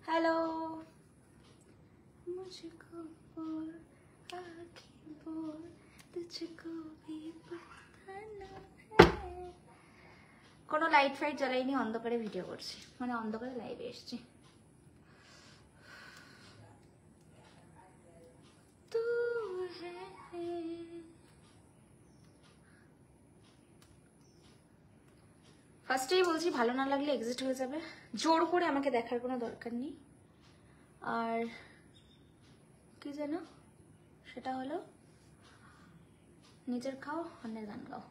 Hello मुझको बोल आखिर बोल तुझको भी बताना है কোনো লাইট ফাইট জ্বালাইনি অন্ধকারে ভিডিও করছি মানে অন্ধকারে লাইভে এসেছি তু ফার্স্টেই বলছি ভালো না লাগলে এক্সিট হয়ে যাবে জোর করে আমাকে দেখার কোনো দরকার নেই আর কি জানো সেটা হলো নিজের খাও অন্যের গান গাও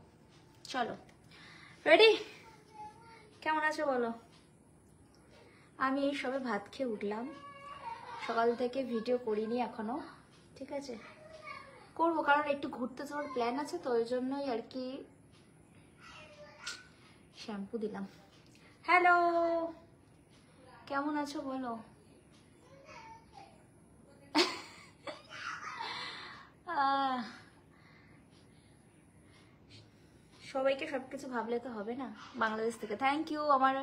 চলো রেডি কেমন আছো বলো আমি এই সবে ভাত খেয়ে উঠলাম সকাল থেকে ভিডিও করিনি এখনো ঠিক আছে করবো কারণ একটু ঘুরতে যাওয়ার প্ল্যান আছে তো ওই জন্যই আর কি শ্যাম্পু দিলাম হ্যালো কেমন আছো বলো সবাইকে সবকিছু ভাবলে তো হবে না বাংলাদেশ থেকে থ্যাংক ইউ আমার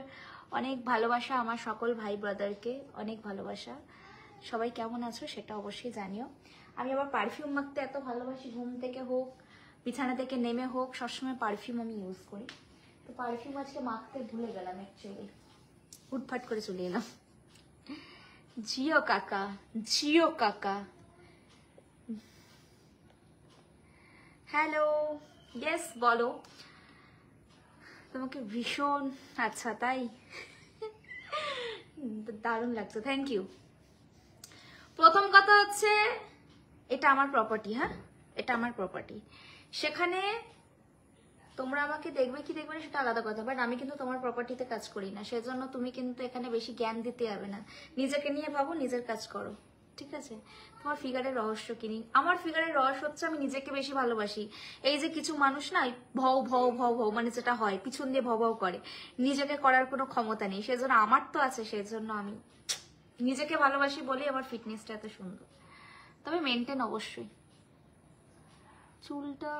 অনেক ভালোবাসা আমার সকল ভাই ব্রাদারকে অনেক ভালোবাসা সবাই কেমন আছো সেটা অবশ্যই জানিও আমি আবার পারফিউম মাখতে এত ভালোবাসি ঘুম থেকে হোক বিছানা থেকে নেমে হোক সবসময় পারফিউম আমি ইউজ করি তো পারফিউম আজকে মাখতে ভুলে গেলাম অ্যাকচুয়ালি হুটফাট করে চলে এলাম জিও কাকা হ্যালো ইয়েস বলো তোমাকে ভীষণ আচ্ছা তাই দারুণ লাগছে থ্যাংক ইউ প্রথম কথা হচ্ছে এটা আমার প্রপার্টি হ্যাঁ এটা আমার প্রপার্টি সেখানে তোমরা আমাকে দেখবে কি দেখবে না সেটা আলাদা কথা বাট আমি কিন্তু তোমার প্রপার্টিতে কাজ করি না সেজন্য তুমি কিন্তু এখানে বেশি জ্ঞান দিতে হবে না নিজেকে নিয়ে ভাবো নিজের কাজ করো ঠিক আছে তোমার ফিগারের রহস্য কিনি আমার ফিগারের রহস্য হচ্ছে আমি নিজেকে বেশি ভালোবাসি এই যে কিছু মানুষ না ভও ভও ভও ভও মানে যেটা হয় পিছন দিয়ে ভও ভও করে নিজেকে করার কোনো ক্ষমতা নেই সেজন্য আমার তো আছে সেজন্য আমি নিজেকে ভালোবাসি বলেই আমার ফিটনেসটা এত সুন্দর তবে মেনটেন অবশ্যই চুলটা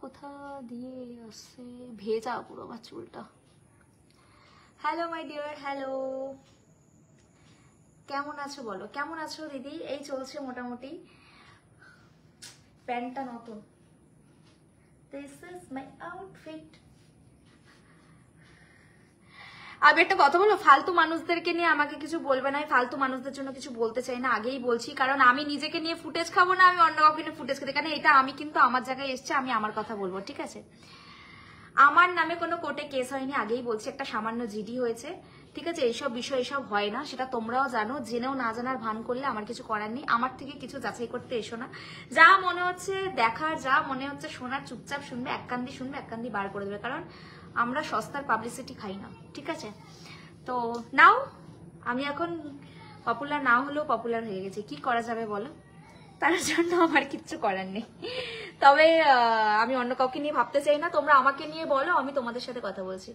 কোথা দিয়ে আসছে ভেজা পুরো আমার চুলটা হ্যালো মাই ডিয়ার হ্যালো কেমন আছো বলো কেমন আছো দিদি এই চলছে মোটামুটি প্যান্টটা নতুন দিস ইজ মাই আউটফিট আমি একটা কথা বলো ফালতু মানুষদেরকে নিয়ে আমাকে কিছু বলবে না ফালতু মানুষদের জন্য কিছু বলতে চাই না আগেই বলছি কারণ আমি নিজেকে নিয়ে ফুটেজ খাবো না আমি অন্য কাউকে নিয়ে ফুটেজ খেতে কারণ এটা আমি কিন্তু আমার জায়গায় এসছে আমি আমার কথা বলবো ঠিক আছে আমার নামে কোনো কোর্টে কেস হয়নি আগেই বলছি একটা সামান্য জিডি হয়েছে ঠিক আছে এইসব বিষয় এসব হয় না সেটা তোমরাও জানো জেনেও না জানার ভান করলে আমার কিছু করার নেই আমার থেকে কিছু যাচাই করতে এসো না যা মনে হচ্ছে দেখার যা মনে হচ্ছে শোনার চুপচাপ শুনবে এক কান্দি শুনবে এক কান্দি বার করে দেবে কারণ আমরা সস্তার পাবলিসিটি খাই না ঠিক আছে তো নাও আমি এখন পপুলার না হলেও পপুলার হয়ে গেছি কি করা যাবে বলো তার জন্য আমার কিচ্ছু করার নেই তবে আমি অন্য কাউকে নিয়ে ভাবতে চাই না তোমরা আমাকে নিয়ে বলো আমি তোমাদের সাথে কথা বলছি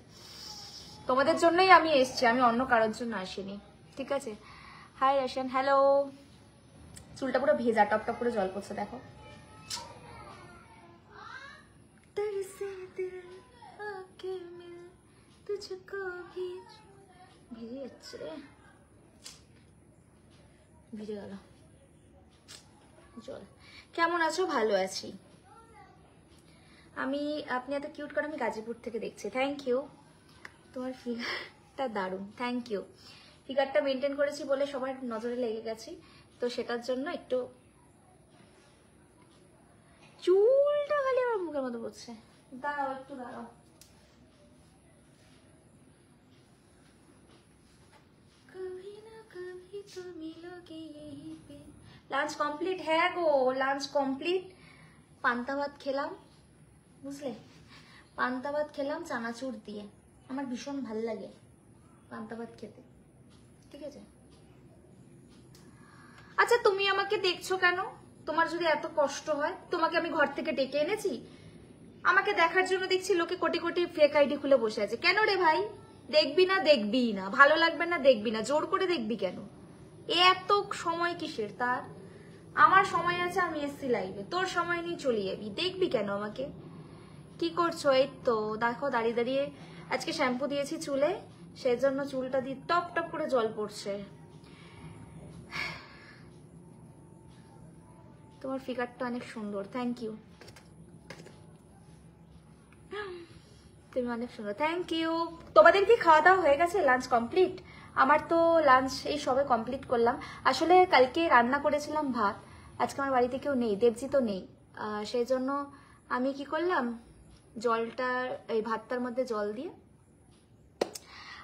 তোমাদের জন্যই আমি এসছি আমি অন্য কারোর জন্য আসিনি ঠিক আছে হাই রাশিয়ান হ্যালো চুলটা পুরো ভেজা টপ টপ করে জল পড়ছে দেখো ভিজে যাচ্ছে ভিজে গেল জল কেমন আছো ভালো আছি আমি আপনি এত কিউট করে আমি গাজীপুর থেকে দেখছি থ্যাংক ইউ তোমার ফিগারটা দারুণ থ্যাংক ইউ ফিগারটা মেনটেন করেছি বলে সবার নজরে লেগে গেছি তো সেটার জন্য একটু চুলটা খালি আমার মুখের মতো পড়ছে দাঁড়াও একটু দাঁড়াও লাঞ্চ কমপ্লিট হ্যাঁ গো লাঞ্চ কমপ্লিট পান্তা ভাত খেলাম বুঝলে পান্তা ভাত খেলাম চানাচুর দিয়ে আমার ভীষণ ভালো লাগে পান্তা ভাত খেতে ঠিক আছে আচ্ছা তুমি আমাকে দেখছো কেন তোমার যদি এত কষ্ট হয় তোমাকে আমি ঘর থেকে ডেকে এনেছি আমাকে দেখার জন্য দেখছি লোকে কোটি কোটি ফেক আইডি খুলে বসে আছে কেন রে ভাই দেখবি না ভালো লাগবে না দেখবি না জোর করে দেখবি কেন এত সময় কিসের তার আমার সময় আছে আমি এসছি লাইভে তোর সময় নিয়ে চলে যাবি দেখবি কেন আমাকে কি করছো এই তো দেখো দাঁড়িয়ে দাঁড়িয়ে আজকে শ্যাম্পু দিয়েছি চুলে সেজন্য চুলটা দিয়ে টপ টপ করে জল পড়ছে তোমার ফিগারটা অনেক সুন্দর, থ্যাংক ইউ। তুমি অনেক সুন্দর, থ্যাংক ইউ। তোমাদের কি খাওয়া দাওয়া হয়ে গেছে? Lunch complete? আমার তো লাঞ্চ এই সবে কমপ্লিট করলাম। আসলে কালকে রান্না করেছিলাম ভাত, আজকে আমার বাড়িতে কেউ নেই, দেবজিৎও নেই, সেই জন্য আমি কি করলাম, জলটা এই ভাতটার মধ্যে জল দিয়ে,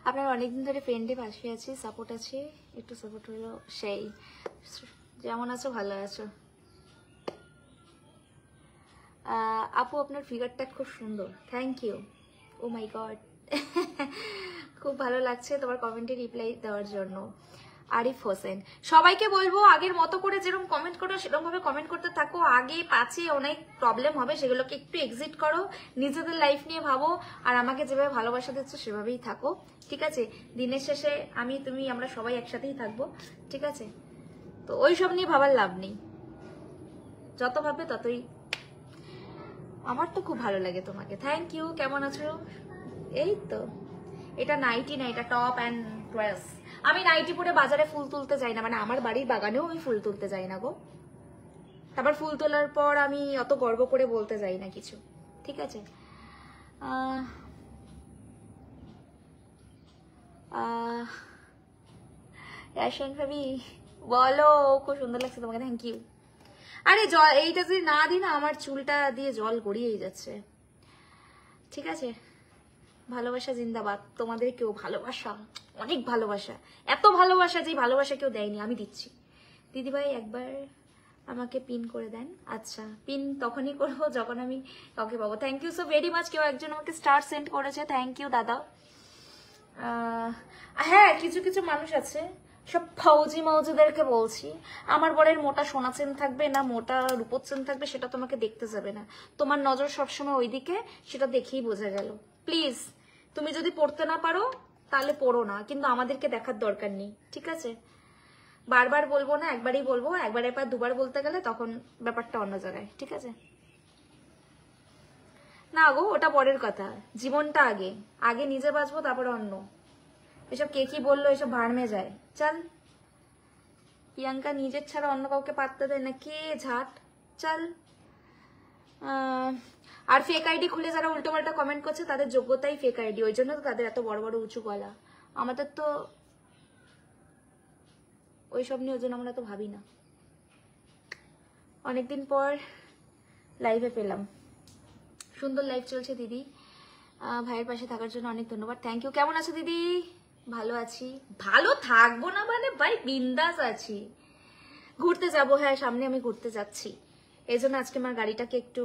আপনার অনেকদিন ধরে ফ্রেন্ডে পাশে আছি, সাপোর্ট আছে, একটু সাপোর্ট হলো, সেই যেমন আছো ভালো আছো। আপু আপনার ফিগারটা খুব সুন্দর, thank you. Oh my god, খুব ভালো লাগছে তোমার কমেন্টে রিপ্লাই দেওয়ার জন্য। আরিফ হোসেন, সবাইকে বলবো আগের মতো করে যেরকম কমেন্ট করো সেরকম ভাবে কমেন্ট করতে থাকো। আগে পাছে অনেক প্রবলেম হবে, সেগুলোকে একটু এক্সিট করো, নিজেদের লাইফ নিয়ে ভাবো, আর আমাকে যেভাবে ভালোবাসা দিচ্ছ সেভাবেই থাকো, ঠিক আছে? দিনের শেষে আমি তুমি আমরা সবাই একসাথেই থাকবো, ঠিক আছে? তো ওই সব নিয়ে ভাবার লাভ নেই, যত ভাববে ততই। আমার তো খুব ভালো লাগে তোমাকে, থ্যাংক ইউ। কেমন আছো? এই তো, এটা নাইটি না, এটা টপ অ্যান্ড ড্রেস। আমি নাইটি পরে বাজারে ফুল তুলতে যাই না, মানে আমার বাড়ির বাগানেও আমি ফুল তুলতে যাই না গো। তারপর ফুল তোলার পর আমি অত গর্ব করে বলতে যাই না কিছু, ঠিক আছে? রাশিয়ান ভাবি বলো, খুব সুন্দর লাগছে তোমাকে, থ্যাংক ইউ। আরে জল এইটা যদি না দিই না, আমার চুলটা দিয়ে জল গড়িয়েই যাচ্ছে, ঠিক আছে? ভালোবাসা জিন্দাবাদ, তোমাদের কেউ ভালোবাসা, অনেক ভালোবাসা, এত ভালোবাসা যে ভালোবাসা কেউ দেয়নি, আমি দিচ্ছি। দিদিভাই একবার আমাকে পিন করে দেন। আচ্ছা, পিন তখনই করবো যখন আমি কাউকে পাবো। Thank you so very much. কেউ একজন আমাকে স্টার সেন্ড করেছে, থ্যাংক ইউ দাদা। হ্যাঁ, কিছু কিছু মানুষ আছে, সব ফৌজি মৌজিদেরকে বলছি, আমার বরের মোটা সোনা চেন থাকবে না মোটা রূপোর চেন থাকবে সেটা তোমাকে দেখতে যাবে না, তোমার নজর সবসময় ওইদিকে, সেটা দেখেই বোঝা গেল। প্লিজ, তুমি যদি পড়তে না পারো তাহলে পড়ো না, কিন্তু আমাদেরকে দেখার দরকার নেই, ঠিক আছে? বারবার বলবো না, একবারই বলবো, একবারের পর দুবার বলতে গেলে তখন ব্যাপারটা অন্য জায়গায়, ঠিক আছে? না গো, ওটা পরের কথা, জীবনটা আগে, আগে নিজে বাঁচবো তারপরে অন্য। এসব কে কি বললো এসব ভাড়মে যায়, চল। প্রিয়াঙ্কা নিজের ছাড়া অন্য কাউকে পাত্তা দেয় না, কে ঝাট, চল। আর ফেক আইডি খুলে যারা উল্টোপাল্টা কমেন্ট করছে তাদের যোগ্যতাই ফেক আইডি, ওই জন্য তো তাদের এত বড় বড় উঁচু গলা। আমাদের তো ওইসব নিয়ে, ওই জন্য আমরা তো ভাবি না। অনেকদিন পর লাইভে পেলাম, সুন্দর লাইভ চলছে দিদি, ভাইয়ের পাশে থাকার জন্য অনেক ধন্যবাদ, থ্যাংক ইউ। কেমন আছো দিদি? ভালো আছি, ভালো থাকবো না মানে ভাই, বিন্দাস আছি। ঘুরতে যাব, হ্যাঁ সামনে আমি ঘুরতে যাচ্ছি, এই জন্য আজকে আমার গাড়িটাকে একটু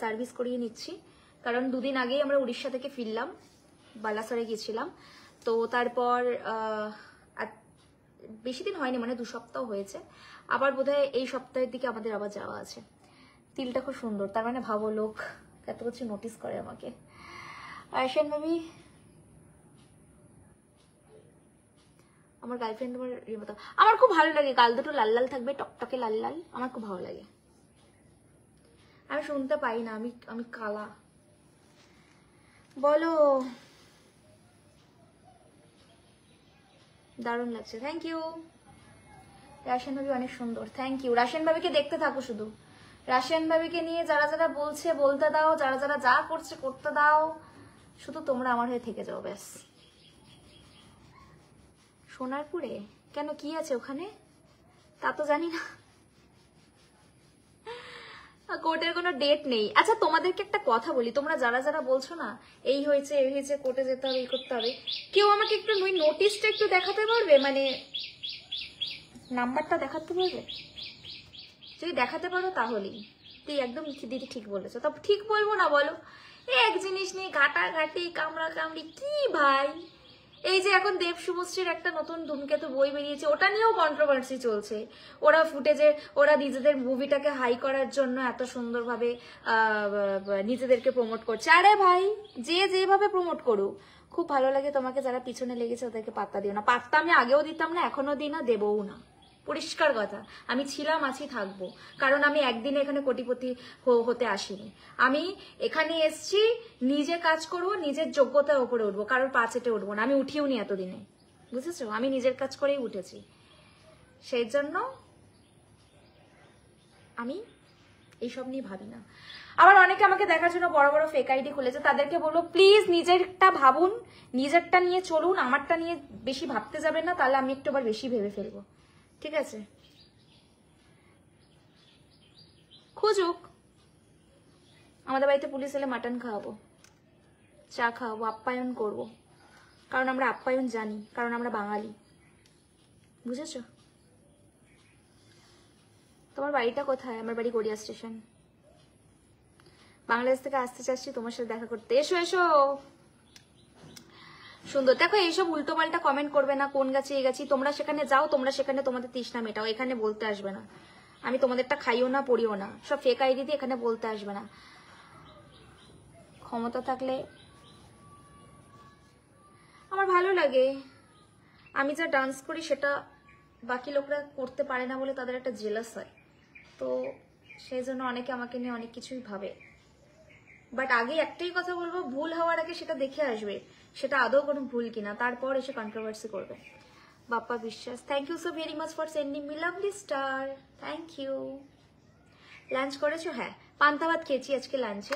সার্ভিস করিয়ে নিচ্ছি, কারণ দুদিন আগেই আমরা উড়িষ্যা থেকে ফিরলাম, বালাসরে গেছিলাম, তো তারপর বেশি দিন হয়নি, মানে 2 সপ্তাহ হয়েছে, আবার বোধহয় এই সপ্তাহের দিকে আমাদের আবার যাওয়া আছে। তিলটা খুব সুন্দর, তার মানে ভাবো লোক এত কিছু নোটিস করে আমাকে। আয়শান ভাবি, আমার গার্লফ্রেন্ড তোমার মতো, আমার খুব ভালো লাগে, গাল দুটো লাল লাল থাকবে, টকটকে লাল লাল, আমার খুব ভালো লাগে। আমি শুনতে পাই না, আমি কালা। বলো, দারুণ লাগছে, থ্যাংক ইউ। রাশিয়ান ভাবি অনেক সুন্দর, থ্যাংক ইউ। রাশিয়ান ভাবিকে দেখতে থাকো শুধু, রাশিয়ান ভাবিকে নিয়ে যারা যারা বলছে বলতে দাও, যারা যারা যা করছে করতে দাও, শুধু তোমরা আমার হয়ে থেকে যাও ব্যাস। সোনারপুরে কেন, কি আছে ওখানে তা তো জানি না, কোর্টের কোনো ডেট নেই। আচ্ছা তোমাদেরকে একটা কথা বলি, তোমরা যারা যারা বলছো না এই হয়েছে এই হয়েছে, কোর্টে যেতে হবে এই করতে হবে, কেউ আমাকে একটু ওই নোটিশটা একটু দেখাতে পারবে, মানে নাম্বারটা দেখাতে পারবে? যদি দেখাতে পারো তাহলেই। তুই একদম দিদি ঠিক বলেছো, তা ঠিক বলবো না বলো? এক জিনিস নিয়ে ঘাটাঘাটি কামড়া কামড়ি কি ভাই। এই যে এখন দেব শুভশ্রীর একটা নতুন ধূমকেতু বই বেরিয়েছে, ওটা নিয়েও কন্ট্রোভার্সি চলছে। ওরা ফুটেজে ওরা নিজেদের মুভিটাকে হাই করার জন্য এত সুন্দরভাবে নিজেদেরকে প্রমোট করছে। আরে ভাই, যে যেভাবে প্রমোট করুক, খুব ভালো লাগে। তোমাকে যারা পিছনে লেগেছে ওদেরকে পাত্তা দিও না। পাত্তা আমি আগেও দিতাম না, এখনো দিই না, দেবও না। পরিষ্কার কথা, আমি ছিলাম, আছি, থাকবো। কারণ আমি একদিনে এখানে কোটিপতি হতে আসিনি। আমি এখানে এসছি নিজে কাজ করবো, নিজের যোগ্যতার উপরে উঠবো, কারোর পাচেটে উঠবো না। আমি উঠিও নি এতদিনে, বুঝেছো? আমি নিজের কাজ করেই উঠেছি। সেই জন্য আমি এইসব নিয়ে ভাবি না। আবার অনেকে আমাকে দেখার জন্য বড় বড় ফেক আইডি খুলেছে, তাদেরকে বলবো প্লিজ নিজেরটা ভাবুন, নিজেরটা নিয়ে চলুন, আমারটা নিয়ে বেশি ভাবতে যাবেন না, তাহলে আমি একটু আবার বেশি ভেবে ফেলবো, ঠিক আছে? খুঁজুক, আমাদের বাড়িতে পুলিশ এলে মাটন খাওয়াবো, চা খাওয়াবো, আপ্যায়ন করবো, কারণ আমরা আপ্যায়ন জানি, কারণ আমরা বাঙালি, বুঝেছো? তোমার বাড়িটা কোথায়? আমার বাড়ি গড়িয়া স্টেশন। বাংলাদেশ থেকে আসতে চাচ্ছি তোমার সাথে দেখা করতে, এসো এসো। সুন্দর, দেখো এইসব উল্টো পাল্টা কমেন্ট করবে না, কোন গাছে এই গাছি, তোমরা সেখানে যাও, তোমরা সেখানে তোমাদের তৃষ্ণা মেটাও, এখানে বলতে আসবে না। আমি তোমাদেরটা খাইও না, পড়িও না, সব ফেক আইডি দিয়ে এখানে বলতে আসবে না। ক্ষমতা থাকলে আমার ভালো লাগে, আমি যা ডান্স করি সেটা বাকি লোকরা করতে পারে না বলে তাদের একটা জেলাস হয়, তো সেই জন্য অনেকে আমাকে নিয়ে অনেক কিছুই ভাবে। বাট আগে একটাই কথা বলবো, ভুল হওয়ার আগে সেটা দেখে আসবে সেটা আদৌ কোনো ভুল কিনা, তারপর এসে কন্ট্রোভার্সি করবে। Bappa Biswas, thank you so very much for sending me lovely star, thank you. Lunch করেছো? হ্যাঁ, পান্তা ভাত খেয়েছি আজকে লাঞ্চে।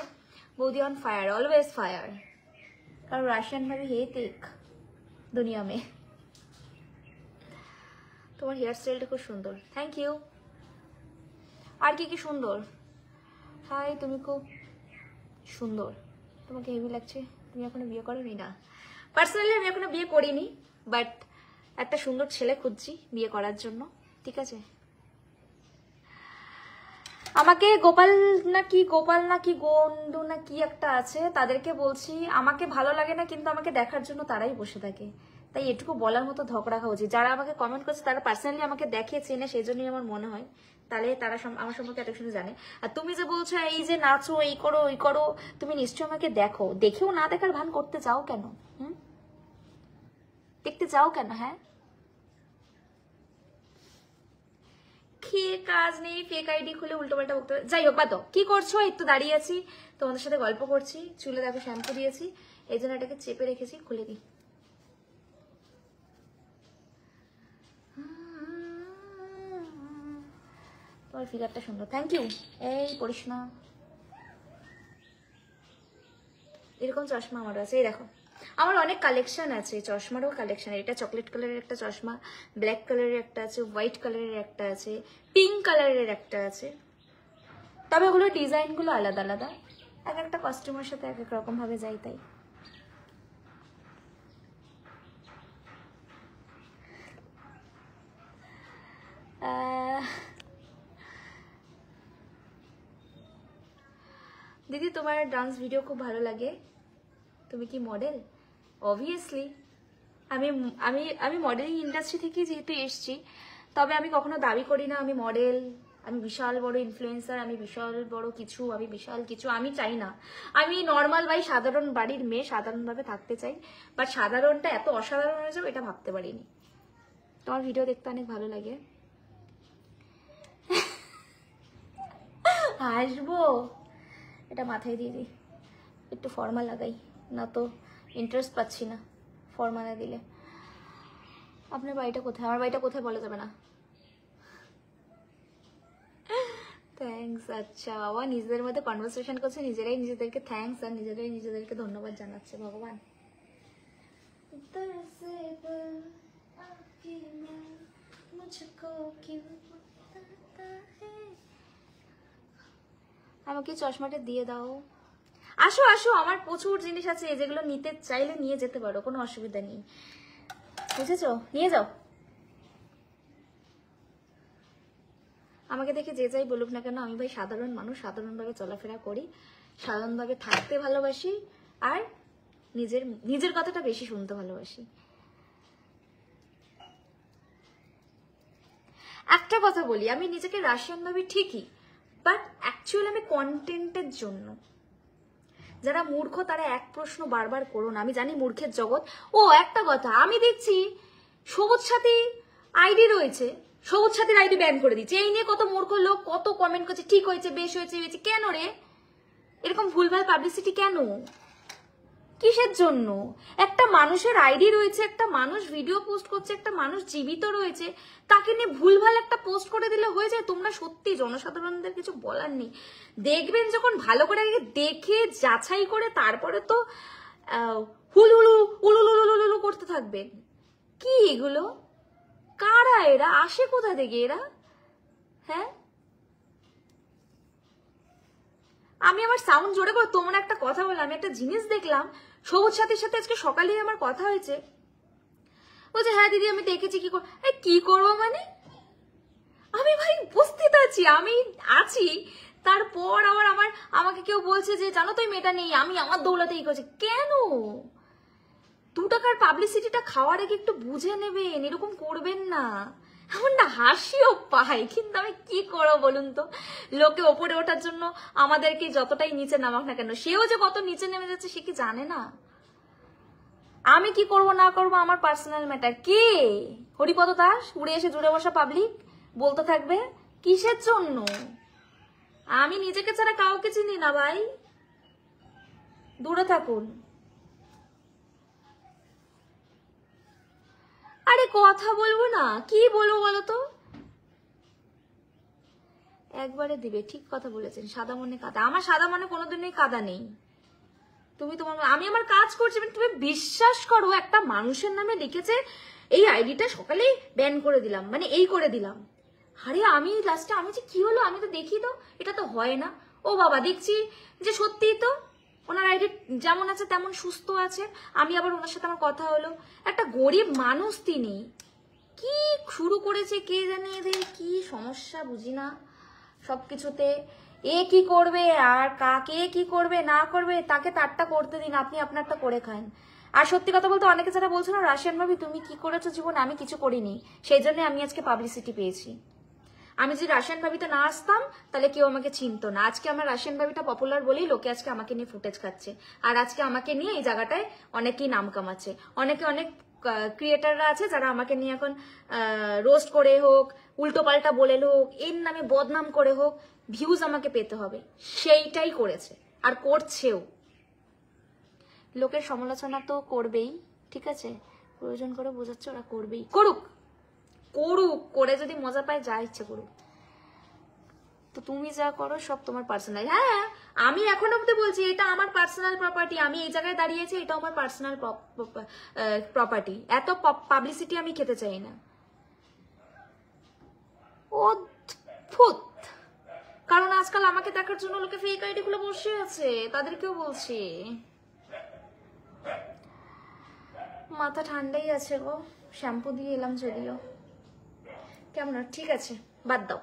বৌদি অন ফায়ার, অলওয়েজ ফায়ার, কারণ রাশিয়ান ভাবে হে তেক দুনিয়া মে। তোমার হেয়ার স্টাইলটা খুব সুন্দর, থ্যাংক ইউ। আর কি কি সুন্দর? হাই, তুমি খুব সুন্দর, তোমাকে হেভি লাগছে। তুমি এখনো বিয়ে করোনি? না, পার্সোনালি আমি এখনো বিয়ে করিনি, বাট একটা সুন্দর ছেলে খুঁজছি বিয়ে করার জন্য, ঠিক আছে? আমাকে গোপাল না কি গন্ডু না কি একটা আছে, তাদেরকে বলছি আমাকে ভালো লাগে না, কিন্তু আমাকে দেখার জন্য তারাই বসে থাকে, তাই এটুকু বলার মতো ধক রাখা উচিত। যারা আমাকে কমেন্ট করছে তারা পার্সোনালি আমাকে দেখে চেনে, সেই জন্যই আমার মনে হয়, তাহলে তারা আমার সম্পর্কে এত কিছু জানে। আর তুমি যে বলছো এই যে নাচো, এই করো ওই করো, তুমি নিশ্চয়ই আমাকে দেখো, দেখেও না দেখার ভান করতে চাও কেন? দেখতে চাও কেন? হ্যাঁ, খেয়ে কাজ নেই, ফেক আইডি খুলে উল্টো পাল্টা বলতে। যাই হোক, বাদ, কি করছো? একটু দাঁড়িয়ে আছি, তোমাদের সাথে গল্প করছি, চুলে দেখো শ্যাম্পু দিয়েছি, এই জন্য এটাকে চেপে রেখেছি, খুলে দিই। তোমার ফিগারটা সুন্দর, থ্যাংক ইউ। এই পড়িস না, এরকম চশমা আমার আছে, এই দেখো আমার অনেক কালেকশন আছে, চশমারও কালেকশন। এটা চকলেট কালারের একটা চশমা, ব্ল্যাক কালারের একটা আছে, হোয়াইট কালারের একটা আছে, পিঙ্ক কালারের একটা আছে, তবে ওগুলো ডিজাইনগুলো আলাদা আলাদা, এক একটা কাস্টমার সাথে এক এক রকম ভাবে যাই, তাই। দিদি তোমার ডান্স ভিডিও খুব ভালো লাগে, তুমি কি মডেল? অবভিয়াসলি আমি আমি আমি মডেলিং ইন্ডাস্ট্রি থেকে যেহেতু এসছি, তবে আমি কখনো দাবি করি না আমি মডেল, আমি বিশাল বড় ইনফ্লুয়েন্সার, আমি বিশাল বড় কিছু, আমি বিশাল কিছু, আমি চাই না। আমি নর্মাল ভাই সাধারণ বাড়ির মেয়ে, সাধারণভাবে থাকতে চাই, বাট সাধারণটা এত অসাধারণ হয়ে যাবে এটা ভাবতে পারিনি। তোমার ভিডিও দেখতে অনেক ভালো লাগে। হাসবো, এটা মাথায় দিয়ে দিই, একটু ফর্মা লাগাই, না তো ইন্টারেস্ট পাচ্ছি না ফর্মা না দিলে। আপনার বাড়িটা কোথায়? আমার বাড়িটা কোথায় বলা যাবে না। থ্যাংকস। আচ্ছা বাবা, নিজেদের মধ্যে কনভারসেশন করছে, নিজেরাই নিজেদেরকে থ্যাংকস আর নিজেরাই নিজেদেরকে ধন্যবাদ জানাচ্ছে। ভগবান, আমাকে চশমাটা দিয়ে দাও। আসো আসো, আমার প্রচুর জিনিস আছে যেগুলো নিতে চাইলে নিয়ে যেতে পারো, কোনো অসুবিধা নেই, বুঝেছো? নিয়ে যাও। আমাকে দেখে যে যাই বলুক না কেন, আমি ভাই সাধারণ মানুষ, সাধারণভাবে চলাফেরা করি, সাধারণভাবে থাকতে ভালোবাসি, আর নিজের কথাটা বেশি শুনতে ভালোবাসি। একটা কথা বলি, আমি নিজেকে রাশিয়ান ভাবি ঠিকই, বাট অ্যাকচুয়ালি আমি কন্টেন্টের জন্য। যারা মূর্খ তারা এক প্রশ্ন বারবার করো না, আমি জানি মূর্খের জগৎ। ও একটা কথা, আমি দেখছি সবুজ সাথী আইডি রয়েছে, সবুজ সাথীর আইডি ব্যান করে দিচ্ছে, এই নিয়ে কত মূর্খ লোক কত কমেন্ট করছে, ঠিক হয়েছে, বেশ হয়েছে, কেন রে এরকম ভুলভাল পাবলিসিটি কেন? কিসের জন্য? একটা মানুষের আইডি রয়েছে, একটা মানুষ ভিডিও পোস্ট করছে, একটা মানুষ জীবিত রয়েছে, তাকে নিয়ে ভুলভাল একটা পোস্ট করে দিলে হয়ে যায়। তোমরা সত্যি জনসাধারণদের কিছু বলার নেই। দেখবেন যখন ভালো করে দেখে যাচাই করে তারপরে তো হুলুলু উলুলুলুলু করতে থাকবেন। কি এগুলো? কারা এরা? আসে কোথা থেকে এরা? হ্যাঁ, আমি আমার সাউন্ড জোরে করে তোমরা একটা কথা বলে, আমি একটা জিনিস দেখলাম, সবুজ সাথীর সাথে আজকে সকালেই আমার কথা হয়েছে। বলছে হ্যাঁ দিদি আমি দেখেছি, কি করবো মানে? আমি ভাই উপস্থিত আছি, আমি আছি, তারপর আবার আমাকে কেউ বলছে যে জানো তো এই মেয়েটা নেই, আমি আমার দৌলতে এই করছি। কেন? 2 টাকার পাবলিসিটিটা খাওয়ার আগে একটু বুঝে নেবেন, এরকম করবেন না। আমার না হাসিও পায়, কিন্তু আমি কি করবো বলুন তো? লোকে ওপরে ওঠার জন্য আমাদেরকে যতটাই নিচে নামাক না কেন, সেও যে কত নিচে নেমে যাচ্ছে সে কি জানে না? আমি কি করব না করব আমার পার্সোনাল ম্যাটার। কে? হরিপদ দাস উড়ে এসে জুড়ে বসা পাবলিক বলতে থাকবে কিসের জন্য? আমি নিজেকে ছাড়া কাউকে চিনি না ভাই, দূরে থাকুন। আরে কথা বলবো না, কি বলবো বলো তো? একবারে দিবে, ঠিক কথা বলেছেন, সাদা মনে কাদা। আমার সাদা মনে কোনোদিনই কাদা নেই। তুমি তোমার, আমি আমার কাজ করছি, তুমি বিশ্বাস করো একটা মানুষের নামে লিখেছে এই আইডিটা সকালেই ব্যান করে দিলাম, মানে এই করে দিলাম। আরে আমি লাস্টে আমি যে কি হলো, আমি তো দেখি তো এটা তো হয় না। ও বাবা, দেখছি যে সত্যিই তো ওনার আইডি যেমন আছে তেমন সুস্থ আছে। আমি আবার ওনার সাথে আমার কথা হলো, একটা গরিব মানুষ, তিনি কি শুরু করেছে কে জানে, এদের কি সমস্যা বুঝি না সবকিছুতে। এ কি করবে আর কাকে কি করবে না করবে তাকে তারটা করতে দিন, আপনি আপনারটা করে খান। আর সত্যি কথা বলতে অনেকে যারা বলছে না রাশিয়ান ভাবি তুমি কি করেছো জীবনে, আমি কিছু করিনি, সেই জন্য আমি আজকে পাবলিসিটি পেয়েছি। আমি যদি রাশিয়ান ভাবিটা না আসতাম তাহলে কেউ আমাকে চিনতো না। আজকে আমার রাশিয়ান ভাবিটা পপুলার বলেই লোকে আজকে আমাকে নিয়ে ফুটেজ খাচ্ছে, আর আজকে আমাকে নিয়ে এই জায়গাটায় অনেকেই নাম কামাচ্ছে। অনেক ক্রিয়েটাররা আছে যারা আমাকে নিয়ে এখন রোস্ট করে হোক, উল্টো পাল্টা বলে হোক, এর নামে বদনাম করে হোক, ভিউজ আমাকে পেতে হবে, সেইটাই করেছে আর করছেও। লোকের সমালোচনা তো করবেই, ঠিক আছে, প্রয়োজন করে বোঝাচ্ছে, ওরা করবেই, করুক করুক, করে যদি মজা পায় যা ইচ্ছে করুক। তো তুমি যা করো সব তোমার পার্সোনাল। হ্যাঁ, আমি এখন অব্দি বলছি এটা আমার পার্সোনাল প্রপার্টি, আমি এই জায়গায় দাঁড়িয়েছি, এটা আমার পার্সোনাল প্রপার্টি। এত পাবলিসিটি আমি খেতে চাই না। অদ্ভুত, কারণ আজকাল আমাকে দেখার জন্য লোকে ফেক আইডি গুলো বসে আছে, তাদেরকেও বলছি মাথা ঠান্ডাই আছে গো, শ্যাম্পু দিয়ে এলাম যদিও। কেমন? ঠিক আছে, বাদ দাও,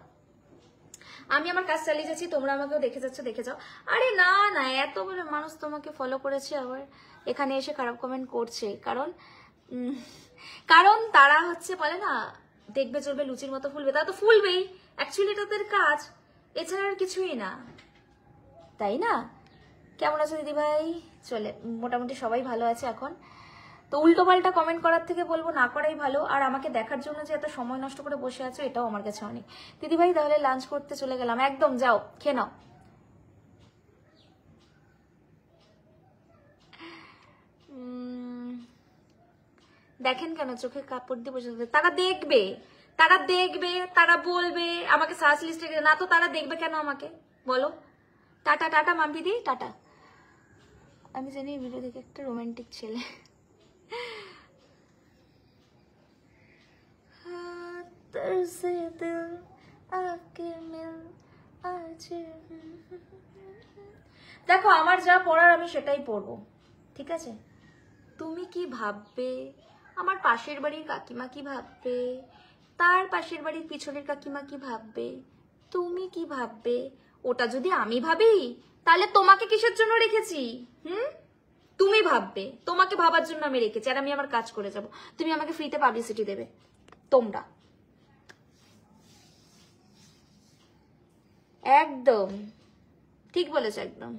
আমি আমার কাজ চালিয়ে যাচ্ছি, তোমরা আমাকেও দেখে যাচ্ছ, দেখে যাও। আরে না না, এত বড় মানুষ তোমাকে ফলো করেছে আবার এখানে এসে খারাপ কমেন্ট করছে, কারণ তারা হচ্ছে বলে না দেখবে চলবে লুচির মতো ফুলবে, তারা তো ফুলবেই, অ্যাকচুয়ালি তাদের কাজ, এছাড়া আর কিছুই না, তাই না? কেমন আছো দিদি ভাই? চলে মোটামুটি সবাই ভালো আছে এখন। তো উল্টো পাল্টা কমেন্ট করার থেকে বলবো না করাই ভালো। আর আমাকে দেখার জন্য যে এত সময় নষ্ট করে বসে আছো এটাও আমার কাছে অনেক। দিদি ভাই তাহলে লাঞ্চ করতে চলে গেলাম, একদম যাও খেয়ে নাও। দেখেন কেন চোখে কাপড় দিয়ে বসে? তারা দেখবে, তারা দেখবে, তারা বলবে আমাকে সার্চ লিস্টে না, তো তারা দেখবে কেন আমাকে বলো? টাটা টাটা মাম্পিদি, টাটা। আমি জানি ভিডিও দেখে একটা রোমান্টিক ছেলে। দেখো আমার যা পড়ার আমি সেটাই পড়বো, ঠিক আছে? তুমি কি ভাববে, আমার পাশের বাড়ির কাকিমা কি ভাববে, তার পাশের বাড়ির পিছনের কাকিমা কি ভাববে, তুমি কি ভাববে, ওটা যদি আমি ভাবি তাহলে তোমাকে কিসের জন্য রেখেছি? তুমি ভাববে, তোমাকে ভাবার জন্য আমি রেখেছি, আর আমি আমার কাজ করে যাব। তুমি আমাকে ফ্রিতে পাবলিসিটি দেবে তোমরা, একদম ঠিক বলেছো, একদম।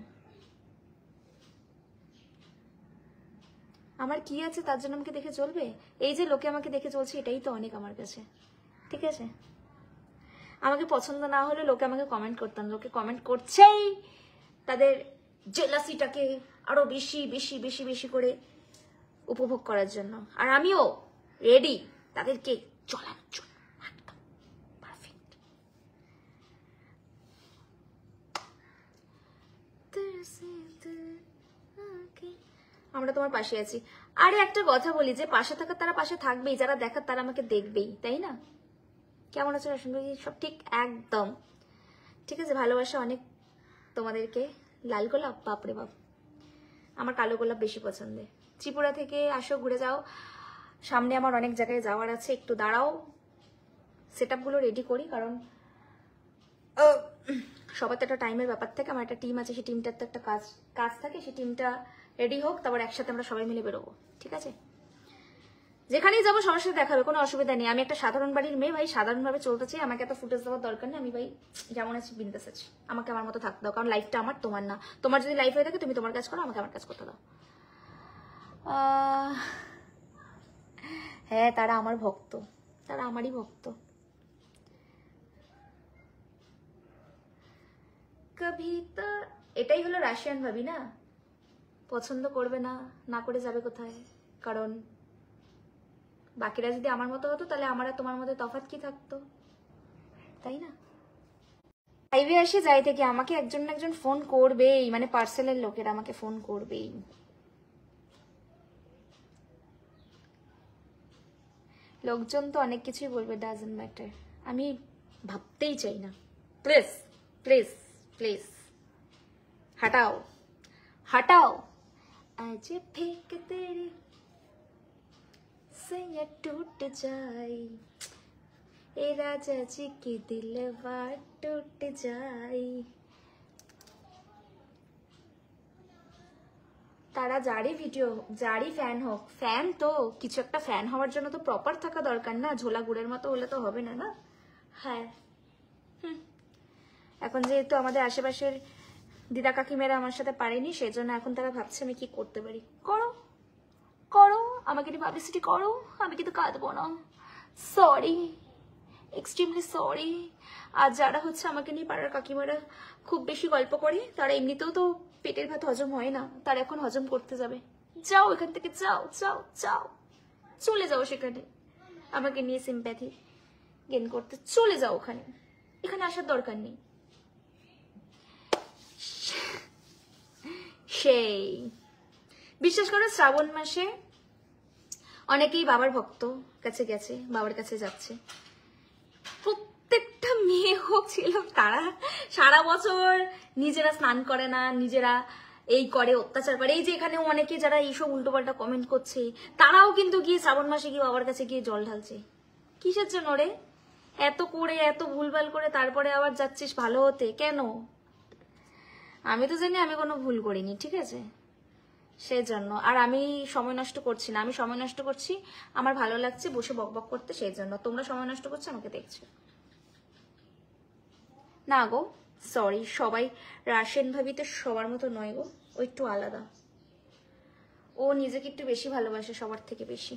আমার কি আছে তার জন্য আমাকে দেখে চলবে? এই যে লোকে আমাকে দেখে চলছে এটাই তো অনেক আমার কাছে, ঠিক আছে? আমাকে পছন্দ না হলে লোকে আমাকে কমেন্ট করতাম, লোকে কমেন্ট করছেই তাদের জেলাসিটাকে আরো বেশি বেশি বেশি বেশি করে উপভোগ করার জন্য। আর আমিও রেডি তাদেরকে চলানোর জন্য। একদম পারফেক্ট। আমরা তোমার পাশে আছি। আরে একটা কথা বলি, যে পাশে থাকার তারা পাশে থাকবেই, যারা দেখার তারা আমাকে দেখবেই, তাই না? কেমন আছে রোশন ভাই? সব ঠিক একদম ঠিক আছে। ভালোবাসা অনেক তোমাদেরকে। লাল গোলাপ, বাপরে বাপ, আমার কালো গোলাপ বেশি পছন্দের। ত্রিপুরা থেকে আসো, ঘুরে যাও, সামনে আমার অনেক জায়গায় যাওয়ার আছে, একটু দাঁড়াও, সেট আপগুলো রেডি করি, কারণ সবার তো একটা টাইমের ব্যাপার থাকে। আমার একটা টিম আছে, সেই টিমটার তো একটা কাজ থাকে, সেই টিমটা রেডি হোক, তারপর একসাথে আমরা সবাই মিলে বেরোবো, ঠিক আছে? যেখানেই যাবো সবার সাথে দেখা হবে, কোনো অসুবিধা নেই। আমি একটা সাধারণ বাড়ির মেয়ে ভাই, সাধারণভাবে চলতে চাই, আমাকে এত ফুটেজ দেওয়ার দরকার নেই। আমি ভাই যেমন আছি বিন্দাস আছি, আমাকে আমার মতো থাকতে দাও, কারণ লাইফটা আমার, তোমার না। তোমার যদি লাইফ হয়ে থাকে তুমি তোমার কাজ করো, আমাকে আমার কাজ করতে দাও। হ্যাঁ, তারা আমার ভক্ত, তারা আমারই ভক্ত। কভি তো এটাই হলো রাশিয়ান ভাবি না, পছন্দ করবে না, না করে যাবে কোথায়? কারণ বাকিরা যদি আমার মতো হতো, তাহলে আমার আর তোমার মধ্যে তফাৎ কি থাকতো, তাই না? লাইভে আসে যাই থেকে আমাকে একজন না একজন ফোন করবেই, মানে পার্সেলের লোকেরা আমাকে ফোন করবেই। লোকজন তো অনেক কিছুই বলবে, ডাজন্ট ম্যাটার, আমি ভাবতেই চাই না। প্লিজ প্লিজ প্লিজ हटाओ हटाओ। आज फेंक तेरी से ये टूट जाए, ए राजा जी की दिलवा टूट जाए। তারা যারই ভিডিও, যারই ফ্যান হোক, ফ্যান তো কিছু একটা ফ্যান হওয়ার জন্য তো প্রপার থাকা দরকার না, ঝোলা গুড়ের মতো হলে তো হবে না, না? হ্যাঁ, এখন যেহেতু আমাদের আশেপাশের দিদা কাকিমেরা আমার সাথে পারেনি, সেজন্য এখন তারা ভাবছে আমি কি করতে পারি। করো করো, আমাকে নিয়ে পাবলিসিটি করো, আমি কিন্তু কাঁদবো না। Sorry, extremely sorry. আর যারা হচ্ছে আমাকে নিয়ে পাড়ার কাকিমারা খুব বেশি গল্প করে, তারা এমনিতেও তো পেটের ভাত হজম হয় না, তারা এখন হজম করতে যাবে। যাও এখান থেকে, যাও যাও যাও, চলে যাও সেখানে, আমাকে নিয়ে সিম্প্যাথি গেন করতে চলে যাও ওখানে, এখানে আসার দরকার নেই। সেই বিশ্বাস করো, শ্রাবণ মাসে অনেকেই বাবার ভক্ত কাছে গেছে, বাবার কাছে যাচ্ছে। প্রত্যেকটা মেয়ে হোক ছিল, তারা সারা বছর নিজেরা স্নান করে না, নিজেরা এই করে, অত্যাচার করে। এই যে এখানে অনেকে যারা এইসব উল্টোপাল্টা কমেন্ট করছে, তারাও কিন্তু গিয়ে শ্রাবণ মাসে গিয়ে বাবার কাছে গিয়ে জল ঢালছে। কিসের জন্য রে? এত করে, এত ভুলভাল করে তারপরে আবার যাচ্ছিস ভালো হতে কেন? আমি তো জানি আমি কোনো ভুল করিনি, ঠিক আছে? সেই জন্য আর আমি সময় নষ্ট করছি না, আমি সময় নষ্ট করছি আমার ভালো লাগছে বসে বকবক করতে, সেই জন্য। তোমরা সময় নষ্ট করছো, আমাকে দেখছো না গো, সরি। সবাই রাশিয়ান ভাবি তো সবার মতো নয় গো, ও একটু আলাদা, ও নিজেকে একটু বেশি ভালোবাসে সবার থেকে বেশি।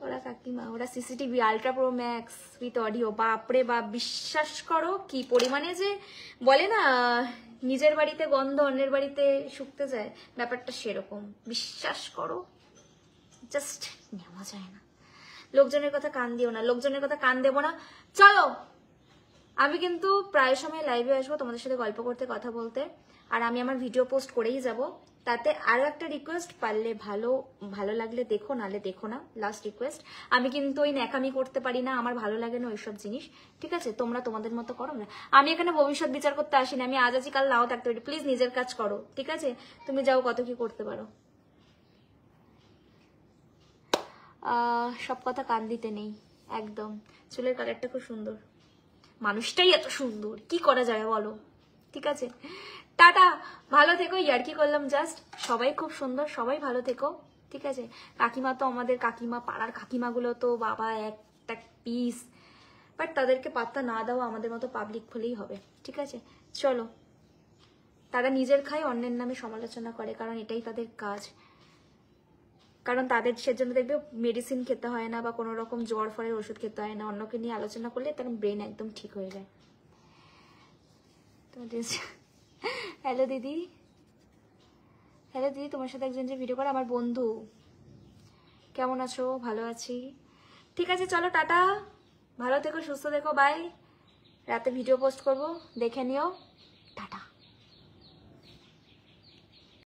ওরা কাকিমা, ওরা CCTV ultra pro max with audio, বাপরে বাপ। বিশ্বাস করো কি পরিমাণে যে বলে না নিজের বাড়িতে গন্ধ অন্যের বাড়িতে শুকতে যায়, ব্যাপারটা সেরকম। বিশ্বাস করো, জাস্ট নেওয়া যায় না। লোকজনের কথা কান দিও না, লোকজনের কথা কান দেবো না। চলো, আমি কিন্তু প্রায় সময় লাইভে আসবো তোমাদের সাথে গল্প করতে, কথা বলতে, আর আমি আমার ভিডিও পোস্ট করেই যাব। তাতে আরো একটা রিকোয়েস্ট, পারলে ভালো লাগলে দেখো, নালে দেখো না, লাস্ট রিকোয়েস্ট। আমি কিন্তু ওই ন্যাকামি করতে পারি না, আমার ভালো লাগে না ওইসব জিনিস, ঠিক আছে? তোমরা তোমাদের মতো করো না। আমি এখানে ভবিষ্যৎ বিচার করতে আসিনি, আমি আজ আছি কাল নাও থাকতে পারি। প্লিজ নিজের কাজ করো, ঠিক আছে? তুমি যাও, কত কি করতে পারো। সব কথা কান দিতে নেই একদম। চুলের কালারটা খুব সুন্দর, মানুষটাই এত সুন্দর, কি করা যায় বলো, ঠিক আছে? টাটা, ভালো থেকো। ইয়ার্কি করলাম জাস্ট, সবাই খুব সুন্দর, সবাই ভালো থেকো, ঠিক আছে? কাকিমা তো আমাদের কাকিমা, পাড়ার কাকিমাগুলো তো বাবা একটা পিস, বাট তাদেরকে পাত্তা না দাও, আমাদের মতো পাবলিক হলেই হবে, ঠিক আছে? চলো, তারা নিজের খায়, অন্যের নামে সমালোচনা করে, কারণ এটাই তাদের কাজ। কারণ তাদের সেজন্য দেখবে মেডিসিন খেতে হয় না, বা কোনো রকম জ্বর ফরের ওষুধ খেতে হয় না। অন্যকে নিয়ে আলোচনা করলে তার ব্রেন একদম ঠিক হয়ে যায়। তো হ্যালো দিদি, হ্যালো দিদি, তোমার সাথে একজন যে ভিডিও করে আমার বন্ধু। কেমন আছো? ভালো আছি। ঠিক আছে চলো টাটা, ভালো থেকো, সুস্থ থেকো, বাই। রাতে ভিডিও পোস্ট করব, দেখে নিও।